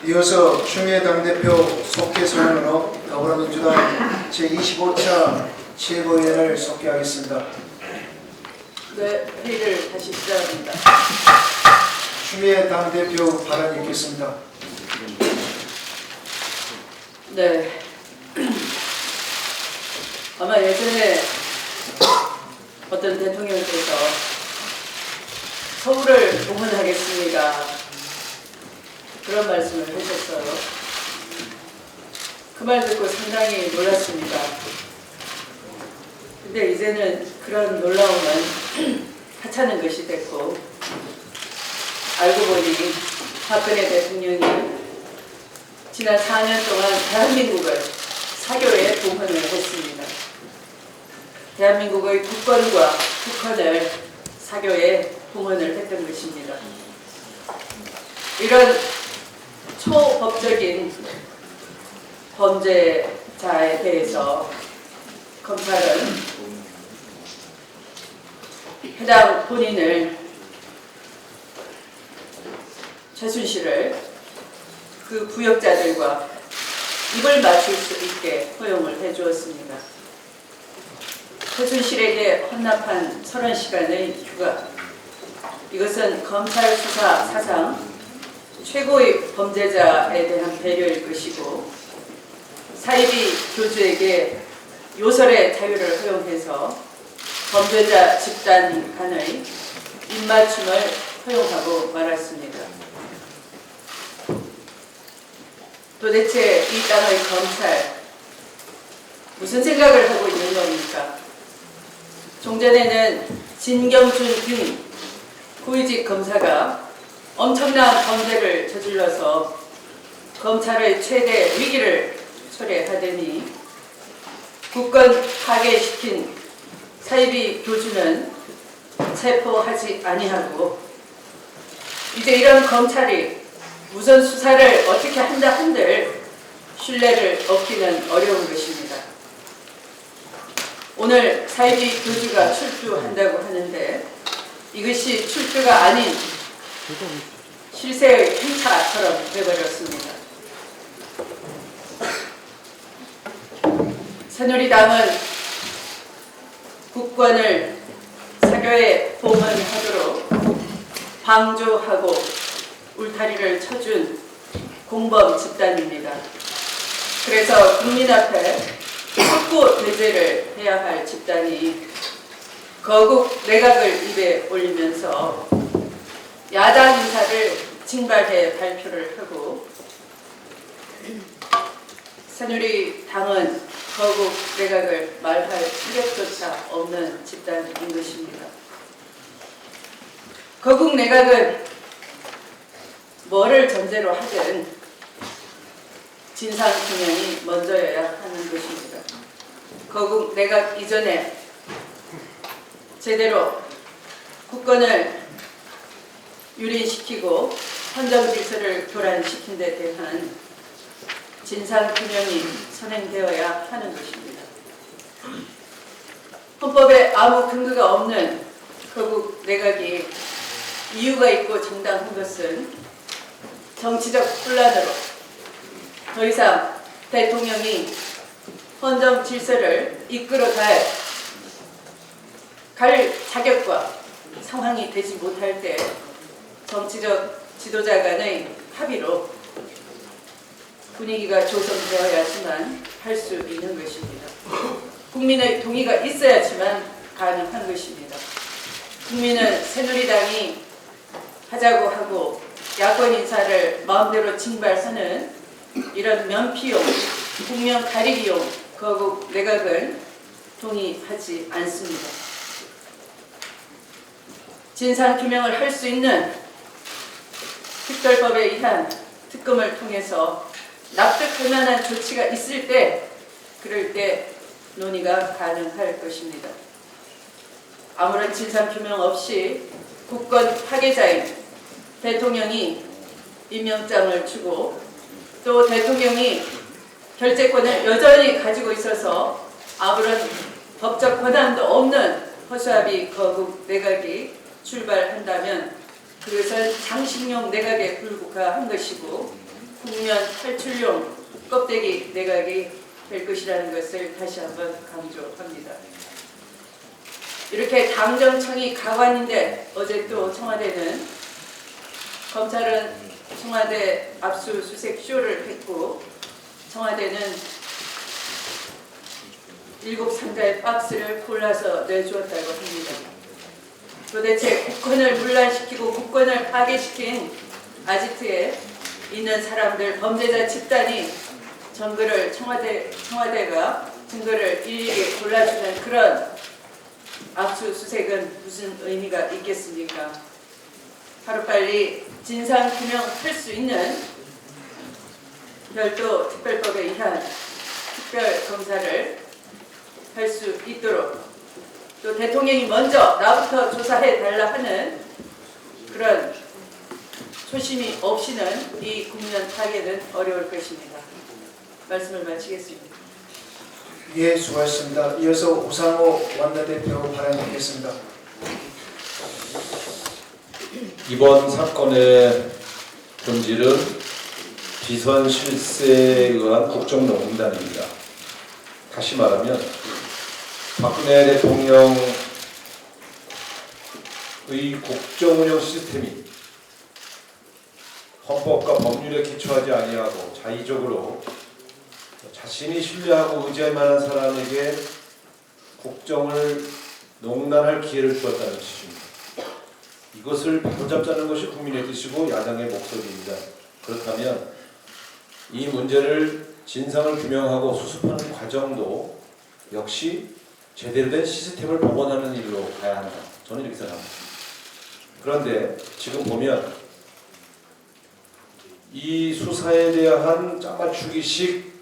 이어서 추미애 당대표 속개 선언으로 더불어민주당 제25차 최고위원을 속개하겠습니다. 네, 회의를 다시 시작합니다. 추미애 당대표 발언 있겠습니다. 네. 아마 예전에 어떤 대통령께서 서울을 봉헌하겠습니다. 그런 말씀을 하셨어요. 그 말 듣고 상당히 놀랐습니다. 근데 이제는 그런 놀라움은 하찮은 것이 됐고, 알고 보니 박근혜 대통령이 지난 4년 동안 대한민국을 사교에 봉헌을 했습니다. 대한민국의 국권과 국헌을 사교에 봉헌을 했던 것입니다. 이런 초법적인 범죄자에 대해서 검찰은 해당 본인을, 최순실을 그 부역자들과 입을 맞출 수 있게 허용을 해주었습니다. 최순실에게 헌납한 30시간의 휴가, 이것은 검찰 수사 사상 최고의 범죄자에 대한 배려일 것이고, 사이비 교주에게 요설의 자유를 허용해서 범죄자 집단 간의 입맞춤을 허용하고 말았습니다. 도대체 이 땅의 검찰 무슨 생각을 하고 있는 겁니까? 종전에는 진경준 등 고위직 검사가 엄청난 범죄를 저질러서 검찰의 최대 위기를 초래하더니 국권 파괴시킨 사이비 교주는 체포하지 아니하고, 이제 이런 검찰이 무슨 수사를 어떻게 한다 한들 신뢰를 얻기는 어려운 것입니다. 오늘 사이비 교주가 출두한다고 하는데 이것이 출두가 아닌 실세의 행차처럼 되어버렸습니다. 새누리당은 국권을 사교에 봉헌하도록 방조하고 울타리를 쳐준 공범 집단입니다. 그래서 국민 앞에 촉구 대죄를 해야 할 집단이 거국 내각을 입에 올리면서 야당 인사를 징발해 발표를 하고, 새누리당은 거국 내각을 말할 이력조차 없는 집단인 것입니다. 거국 내각은 뭐를 전제로 하든 진상규명이 먼저여야 하는 것입니다. 거국 내각 이전에 제대로 국권을 유린시키고 헌정질서를 교란시킨 데 대한 진상규명이 선행되어야 하는 것입니다. 헌법에 아무 근거가 없는 거국 내각이 이유가 있고 정당한 것은 정치적 혼란으로 더 이상 대통령이 헌정 질서를 이끌어갈 자격과 상황이 되지 못할 때 정치적 지도자 간의 합의로 분위기가 조성되어야지만 할 수 있는 것입니다. 국민의 동의가 있어야지만 가능한 것입니다. 국민은 새누리당이 하자고 하고 야권 인사를 마음대로 징발하는 이런 면피용, 국면 가리기용 거국 내각은 동의하지 않습니다. 진상규명을 할 수 있는 특별법에 의한 특검을 통해서 납득할 만한 조치가 있을 때, 그럴 때 논의가 가능할 것입니다. 아무런 진상규명 없이 국권 파괴자인 대통령이 임명장을 주고, 또 대통령이 결재권을 여전히 가지고 있어서 아무런 법적 권한도 없는 허수아비 거국 내각이 출발한다면 그것은 장식용 내각에 불국화한 것이고 국면 탈출용 껍데기 내각이 될 것이라는 것을 다시 한번 강조합니다. 이렇게 당정청이 가관인데 어제 또 청와대는 검찰은 청와대 압수수색 쇼를 했고 청와대는 7상자의 박스를 골라서 내주었다고 합니다. 도대체 국권을 문란시키고 국권을 파괴시킨 아지트에 있는 사람들 범죄자 집단이 청와대가 증거를 일일이 골라주는 그런 압수수색은 무슨 의미가 있겠습니까? 하루빨리 진상규명할 수 있는 별도 특별법에 의한 특별검사를 할 수 있도록 또 대통령이 먼저 나부터 조사해달라 하는 그런 초심이 없이는 이 국면 타개는 어려울 것입니다. 말씀을 마치겠습니다. 예, 수고하셨습니다. 이어서 우상호 원내대표 발언 있겠습니다. 이번 사건의 본질은 비선 실세에 의한 국정농단입니다. 다시 말하면 박근혜 대통령의 국정운영 시스템이 헌법과 법률에 기초하지 아니하고 자의적으로 자신이 신뢰하고 의지할 만한 사람에게 국정을 농단할 기회를 주었다는 뜻입니다. 이것을 바로잡자는 것이 국민의 뜻이고 야당의 목소리입니다. 그렇다면 이 문제를 진상을 규명하고 수습하는 과정도 역시 제대로 된 시스템을 복원하는 일로 가야 한다. 저는 이렇게 생각합니다. 그런데 지금 보면 이 수사에 대한 짜맞추기식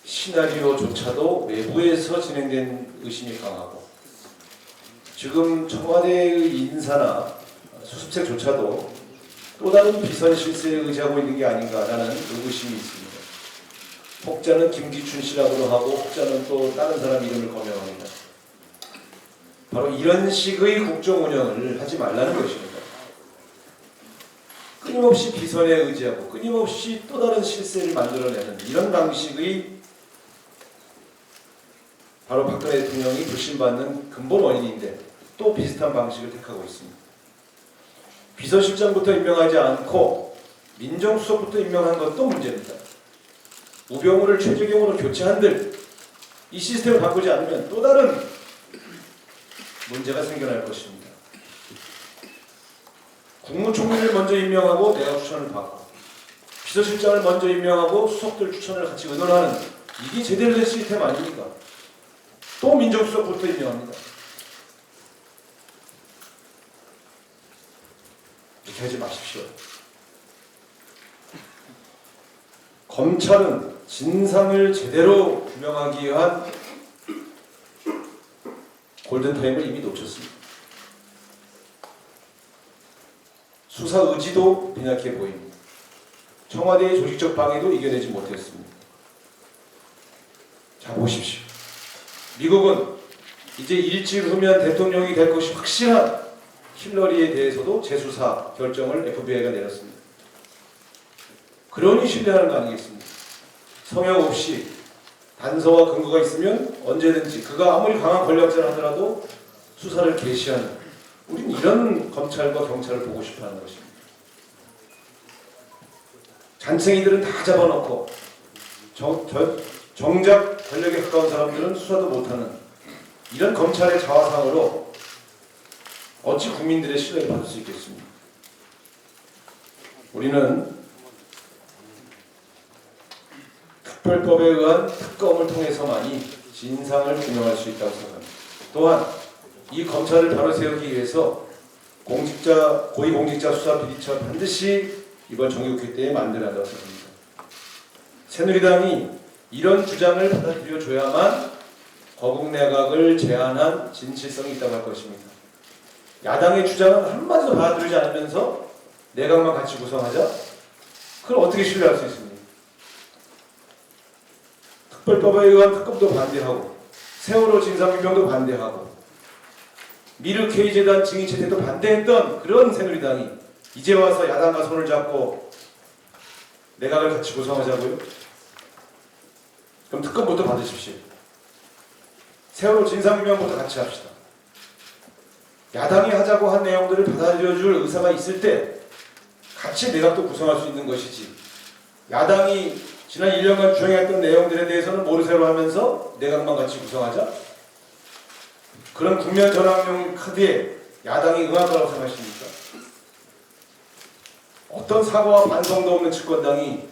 시나리오조차도 외부에서 진행된 의심이 강하고 지금 청와대의 인사나 수습책조차도 또 다른 비선 실세에 의지하고 있는 게 아닌가라는 의구심이 있습니다. 혹자는 김기춘 씨라고도 하고 혹자는 또 다른 사람 이름을 거명합니다. 바로 이런 식의 국정 운영을 하지 말라는 것입니다. 끊임없이 비선에 의지하고 끊임없이 또 다른 실세를 만들어내는 이런 방식의 바로 박근혜 대통령이 불신받는 근본 원인인데 또 비슷한 방식을 택하고 있습니다. 비서실장부터 임명하지 않고 민정수석부터 임명한 것도 문제입니다. 우병우를 최재경으로 교체한들 이 시스템을 바꾸지 않으면 또 다른 문제가 생겨날 것입니다. 국무총리를 먼저 임명하고 내각 추천을 받고 비서실장을 먼저 임명하고 수석들 추천을 같이 의논하는 이게 제대로 된 시스템 아닙니까? 또 민정수석부터 임명합니다. 이렇게 하지 마십시오. 검찰은 진상을 제대로 규명하기 위한 골든타임을 이미 놓쳤습니다. 수사 의지도 빈약해 보입니다. 청와대의 조직적 방해도 이겨내지 못했습니다. 자, 보십시오. 미국은 이제 일주일 후면 대통령이 될 것이 확실한 힐러리에 대해서도 재수사 결정을 FBI가 내렸습니다. 그러니 신뢰하는 거 아니겠습니까? 성역 없이 단서와 근거가 있으면 언제든지 그가 아무리 강한 권력자라 하더라도 수사를 개시하는 우린 이런 검찰과 경찰을 보고 싶어하는 것입니다. 잔챙이들은 다 잡아놓고 정작 권력에 가까운 사람들은 수사도 못하는 이런 검찰의 자화상으로 어찌 국민들의 신뢰를 받을 수 있겠습니까? 우리는 특별법에 의한 특검을 통해서만이 진상을 규명할 수 있다고 생각합니다. 또한 이 검찰을 바로 세우기 위해서 고위공직자 수사 비리처 반드시 이번 정기국회 때에 만들어야 한다고 생각합니다. 새누리당이 이런 주장을 받아들여줘야만 거국내각을 제안한 진실성이 있다고 할 것입니다. 야당의 주장은 한마디도 받아들이지 않으면서 내각만 같이 구성하자? 그걸 어떻게 신뢰할 수 있습니까? 특별법에 의한 특검도 반대하고 세월호 진상규명도 반대하고 미르 K재단 증인 채택도 반대했던 그런 새누리당이 이제 와서 야당과 손을 잡고 내각을 같이 구성하자고요? 그럼 특검부터 받으십시오. 세월호 진상규명부터 같이 합시다. 야당이 하자고 한 내용들을 받아들여줄 의사가 있을 때 같이 내각도 구성할 수 있는 것이지, 야당이 지난 1년간 주장했던 내용들에 대해서는 모르쇠로 하면서 내각만 같이 구성하자? 그런 국면 전환용 카드에 야당이 응할 거라고 생각하십니까? 어떤 사과와 반성도 없는 집권당이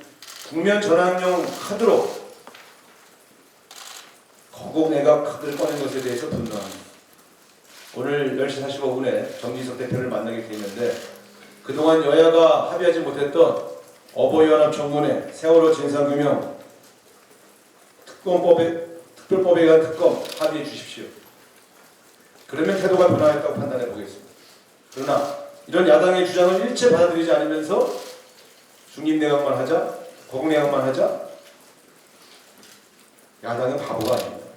국면 전환용 카드로 거국 내각 카드를 꺼낸 것에 대해서 분노합니다. 오늘 10시 45분에 정진석 대표를 만나게 되었는데, 그동안 여야가 합의하지 못했던 어버이연합 청문회, 세월호 진상규명, 특별법에 의한 특검 합의해 주십시오. 그러면 태도가 변화했다고 판단해 보겠습니다. 그러나 이런 야당의 주장을 일체 받아들이지 않으면서 중립내각만 하자, 거국내각만 하자, 야당은 바보가 아닙니다.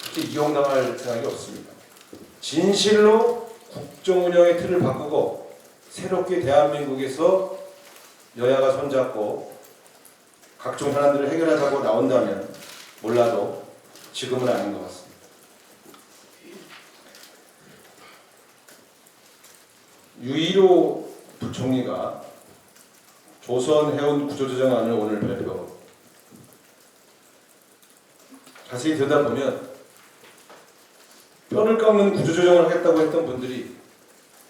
그렇게 이용당할 생각이 없습니다. 진실로 국정운영의 틀을 바꾸고 새롭게 대한민국에서 여야가 손잡고 각종 현안들을 해결하자고 나온다면 몰라도 지금은 아닌 것 같습니다. 유일호 부총리가 조선해운 구조조정안을 오늘 발표. 자세히 들여다보면 뼈를 깎는 구조조정을 하겠다고 했던 분들이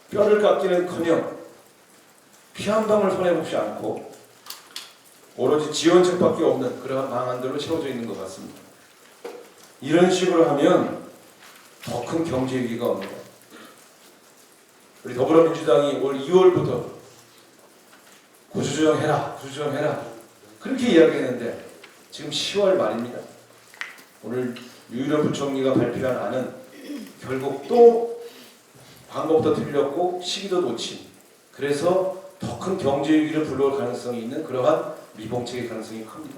뼈를 깎기는커녕 피 한 방울 손해보지 않고 오로지 지원책밖에 없는 그러한 방안들로 채워져 있는 것 같습니다. 이런 식으로 하면 더 큰 경제 위기가 옵니다. 우리 더불어민주당이 올 2월부터 구조조정해라, 구조조정해라 그렇게 이야기했는데 지금 10월 말입니다. 오늘 유일호 부총리가 발표한 안은 결국 또 방법도 틀렸고 시기도 놓친, 그래서 더 큰 경제 위기를 불러올 가능성이 있는 그러한 미봉책의 가능성이 큽니다.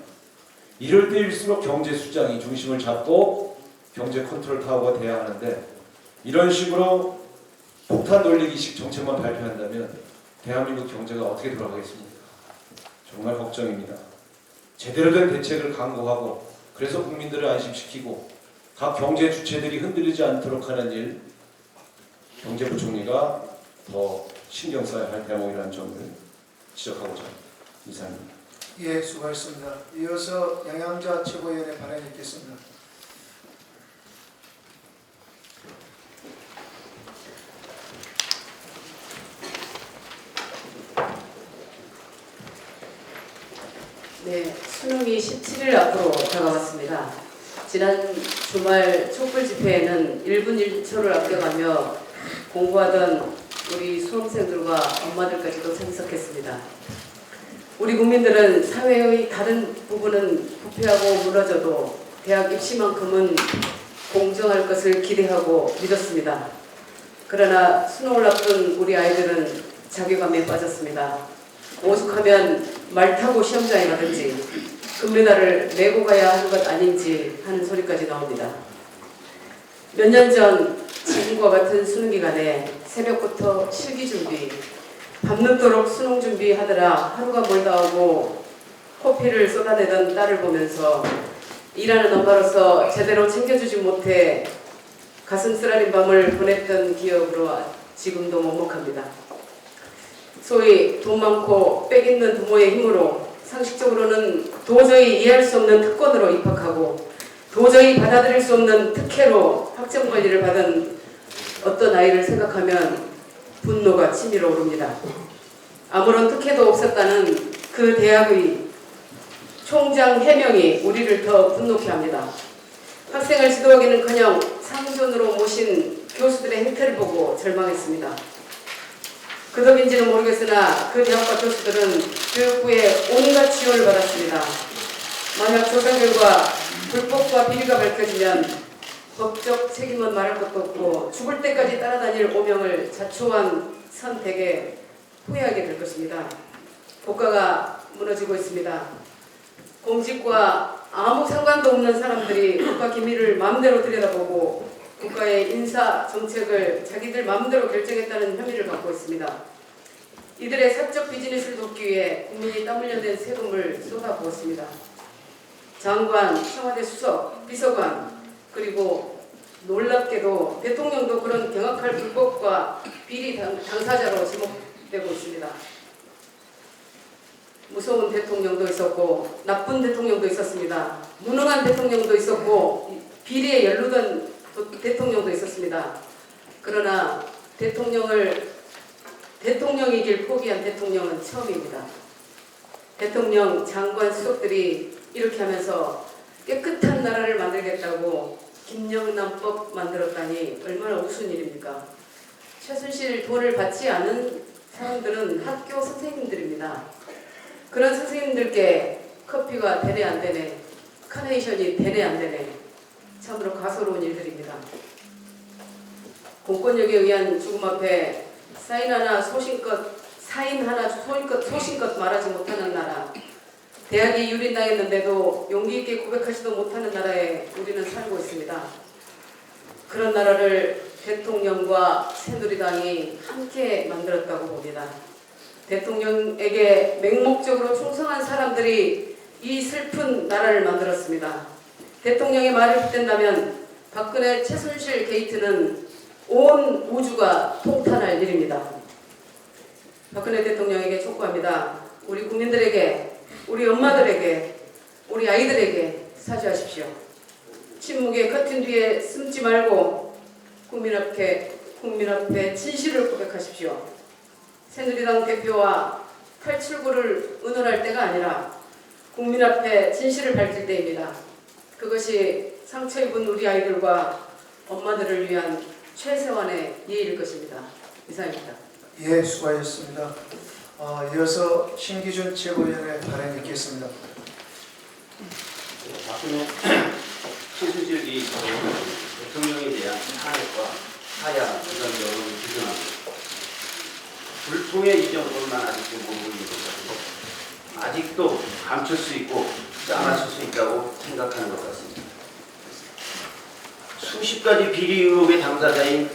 이럴 때일수록 경제 수장이 중심을 잡고 경제 컨트롤 타워가 돼야 하는데, 이런 식으로 폭탄 돌리기식 정책만 발표한다면 대한민국 경제가 어떻게 돌아가겠습니까? 정말 걱정입니다. 제대로 된 대책을 강구하고 그래서 국민들을 안심시키고 각 경제 주체들이 흔들리지 않도록 하는 일, 경제부총리가 더 신경 써야 할 대목이라는 점을 지적하고자 합니다. 이상입니다. 예, 수고하셨습니다. 이어서 양양자 최고위원의 발언이 있겠습니다. 네, 수능이 17일 앞으로 다가왔습니다. 지난 주말 촛불 집회에는 1분 1초를 아껴가며 공부하던 우리 수험생들과 엄마들까지도 참석했습니다. 우리 국민들은 사회의 다른 부분은 부패하고 무너져도 대학 입시만큼은 공정할 것을 기대하고 믿었습니다. 그러나 수능을 앞둔 우리 아이들은 자괴감에 빠졌습니다. 오죽하면 말 타고 시험장에 가든지 금메달을 메고 가야 하는 것 아닌지 하는 소리까지 나옵니다. 몇 년 전 지금과 같은 수능 기간에 새벽부터 실기 준비, 밤늦도록 수능 준비하느라 하루가 멀다 오고 코피를 쏟아내던 딸을 보면서 일하는 엄마로서 제대로 챙겨주지 못해 가슴 쓰라린 밤을 보냈던 기억으로 지금도 먹먹합니다. 소위 돈 많고 빽 있는 부모의 힘으로 상식적으로는 도저히 이해할 수 없는 특권으로 입학하고 도저히 받아들일 수 없는 특혜로 학점 관리를 받은 어떤 아이를 생각하면 분노가 치밀어 오릅니다. 아무런 특혜도 없었다는 그 대학의 총장 해명이 우리를 더 분노케 합니다. 학생을 지도하기는커녕 상존으로 모신 교수들의 행태를 보고 절망했습니다. 그 덕인지는 모르겠으나 그 대학과 교수들은 교육부의 온갖 지원을 받았습니다. 만약 조사 결과 불법과 비리가 밝혀지면 법적 책임은 말할 것도 없고 죽을 때까지 따라다닐 오명을 자초한 선택에 후회하게 될 것입니다. 국가가 무너지고 있습니다. 공직과 아무 상관도 없는 사람들이 국가 기밀을 마음대로 들여다보고 국가의 인사 정책을 자기들 마음대로 결정했다는 혐의를 받고 있습니다. 이들의 사적 비즈니스를 돕기 위해 국민이 땀 흘려 낸 세금을 쏟아부었습니다. 장관, 청와대 수석, 비서관, 그리고 놀랍게도 대통령도 그런 경악할 불법과 비리 당사자로 지목되고 있습니다. 무서운 대통령도 있었고 나쁜 대통령도 있었습니다. 무능한 대통령도 있었고 비리에 연루된 대통령도 있었습니다. 그러나 대통령이길 포기한 대통령은 처음입니다. 대통령, 장관, 수석들이 이렇게 하면서 깨끗한 나라를 만들겠다고 김영란법 만들었다니 얼마나 우스운 일입니까? 최순실 돈을 받지 않은 사람들은 학교 선생님들입니다. 그런 선생님들께 커피가 되네 안 되네, 카네이션이 되네 안 되네, 참으로 가소로운 일들입니다. 공권력에 의한 죽음 앞에 사인 하나 소신껏 말하지 못하는 나라, 대학이 유린당했는데도 용기 있게 고백하지도 못하는 나라에 우리는 살고 있습니다. 그런 나라를 대통령과 새누리당이 함께 만들었다고 봅니다. 대통령에게 맹목적으로 충성한 사람들이 이 슬픈 나라를 만들었습니다. 대통령의 말을 붙든다면 박근혜 최순실 게이트는 온 우주가 통탄할 일입니다. 박근혜 대통령에게 촉구합니다. 우리 국민들에게, 우리 엄마들에게, 우리 아이들에게 사죄하십시오. 침묵의 커튼 뒤에 숨지 말고 국민 앞에 진실을 고백하십시오. 새누리당 대표와 879를 의논할 때가 아니라 국민 앞에 진실을 밝힐 때입니다. 그것이 상처 입은 우리 아이들과 엄마들을 위한 최소한의 예의일 것입니다. 이상입니다. 예, 수고하셨습니다. 이어서 신기준 최고위원의 발언 있겠습니다. 박근혜 최순실 게이트로 대통령에 대한 탄핵과 하야 이런 여론을 비전합니다. 불통의 이 정도만 아직도 모르고 있는 것 같고 아직도 감출 수 있고 짜맞출 수 있다고 생각하는 것 같습니다. 수십 가지 비리 의혹의 당사자인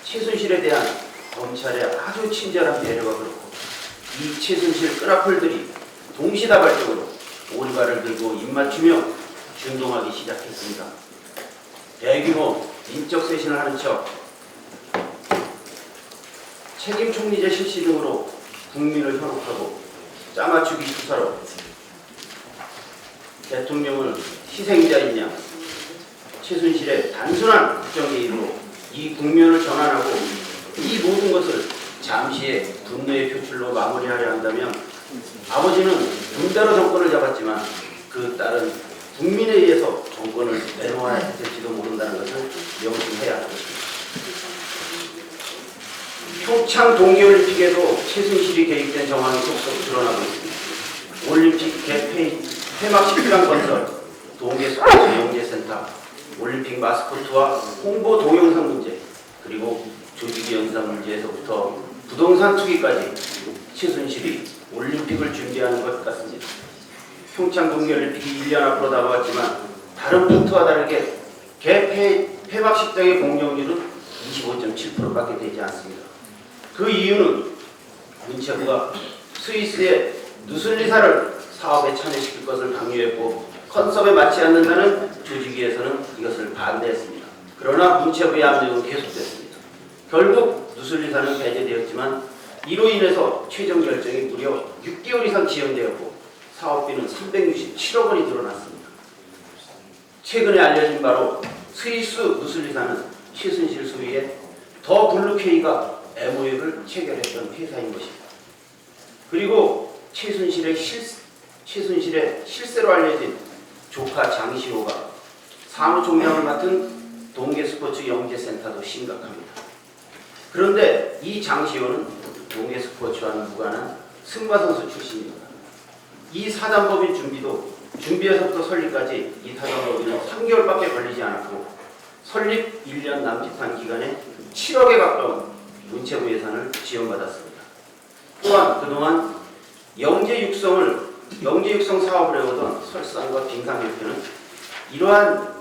최순실에 대한 검찰의 아주 친절한 배려가 그렇고 이 최순실 끈앞을들이 동시다발적으로 오리발을 들고 입맞추며 준동하기 시작했습니다. 대규모 인적 쇄신을 하는 척 책임 총리제 실시 등으로 국민을 현혹하고 짜맞추기 수사로 대통령을 희생자이냐 최순실의 단순한 국정개입으로 이 국면을 전환하고 이 모든 것을 잠시의 분노의 표출로 마무리하려 한다면 아버지는 분다로 정권을 잡았지만 그 딸은 국민에 의해서 정권을 내놓아야 했을지도 모른다는 것을 명심해야 할 것입니다. 평창 동계올림픽에도 최순실이 개입된 정황이 속속 드러나고 있습니다. 올림픽 폐막식장 건설, 동계스포츠 영재센터, 올림픽 마스코트와 홍보 동영상 문제, 그리고 조직위 연사 문제에서부터 부동산 투기까지 최순실이 올림픽을 준비하는 것 같습니다. 평창 동계올림픽이 1년 앞으로 다가왔지만 다른 분투와 다르게 폐막식장의 공정률은 25.7%밖에 되지 않습니다. 그 이유는 문체부가 스위스의 누슬리사를 사업에 참여시킬 것을 강요했고 컨셉에 맞지 않는다는 조직위에서는 이것을 반대했습니다. 그러나 문체부의 압력은 계속됐습니다. 결국 누슬리사는 배제되었지만 이로 인해서 최종 결정이 무려 6개월 이상 지연되었고 사업비는 367억 원이 늘어났습니다. 최근에 알려진 바로 스위스 누슬리사는 최순실 소유의 더 블루케이가 MOU를 체결했던 회사인 것입니다. 그리고 최순실의 실세로 알려진 조카 장시호가 사무총장을 맡은 동계스포츠 영재센터도 심각합니다. 그런데 이 장시호는 동계스포츠와는 무관한 승마선수 출신입니다. 이 사단법인 준비에서부터 설립까지 이 사단법인은 3개월밖에 걸리지 않았고 설립 1년 남짓한 기간에 7억에 가까운 문체부 예산을 지원받았습니다. 또한 그동안 영재 육성 사업을 해오던 설상과 빙상협회는 이러한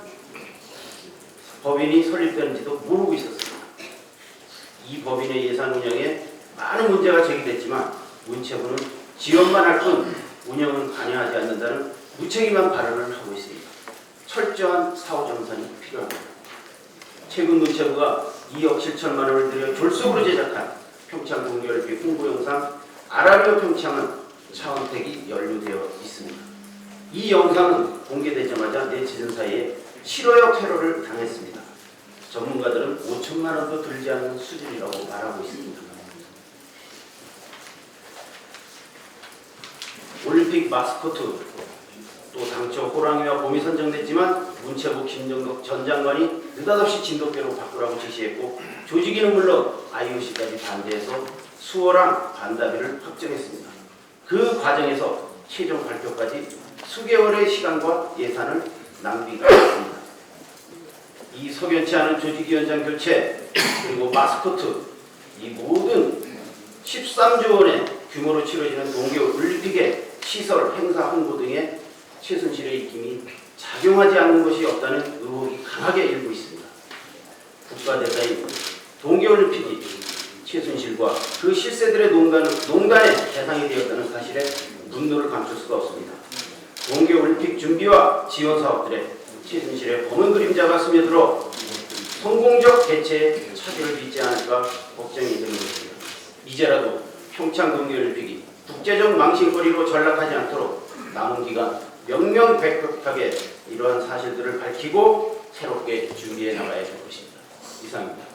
법인이 설립되는지도 모르고 있었습니다. 이 법인의 예산 운영에 많은 문제가 제기됐지만 문체부는 지원만 할 뿐 운영은 관여하지 않는다는 무책임한 발언을 하고 있습니다. 철저한 사후 정산이 필요합니다. 최근 문체부가 2억 7천만 원을 들여 졸속으로 제작한 평창 동계올림픽 홍보 영상 아라리오 평창은 차은택이 연루되어 있습니다. 이 영상은 공개되자마자 네티즌 사이에 싫어요 테러를 당했습니다. 전문가들은 5천만 원도 들지 않는 수준이라고 말하고 있습니다. 올림픽 마스코트 또 당초 호랑이와 곰이 선정됐지만 문체부 김정덕 전 장관이 느닷없이 진돗개로 바꾸라고 지시했고 조직위는 물론 IOC까지 반대해서 수호랑 반다비를 확정했습니다. 그 과정에서 최종 발표까지 수개월의 시간과 예산을 낭비했습니다. 이 석연치 않은 조직위원장 교체 그리고 마스코트 이 모든 13조 원의 규모로 치러지는 동계올림픽의 시설, 행사, 홍보 등의 최순실의 입김이 작용하지 않는 것이 없다는 의혹이 강하게 일고 있습니다. 국가대사인 동계올림픽이 최순실과 그 실세들의 농단의 대상이 되었다는 사실에 분노를 감출 수가 없습니다. 동계올림픽 준비와 지원 사업들에 최순실의 검은 그림자가 스며들어 성공적 개최에 차질을 빚지 않을까 걱정이 되는 것입니다. 이제라도 평창 동계올림픽이 국제적 망신거리로 전락하지 않도록 남은 기간 명명백백하게 이러한 사실들을 밝히고 새롭게 준비해 나가야 할 것입니다. 이상입니다.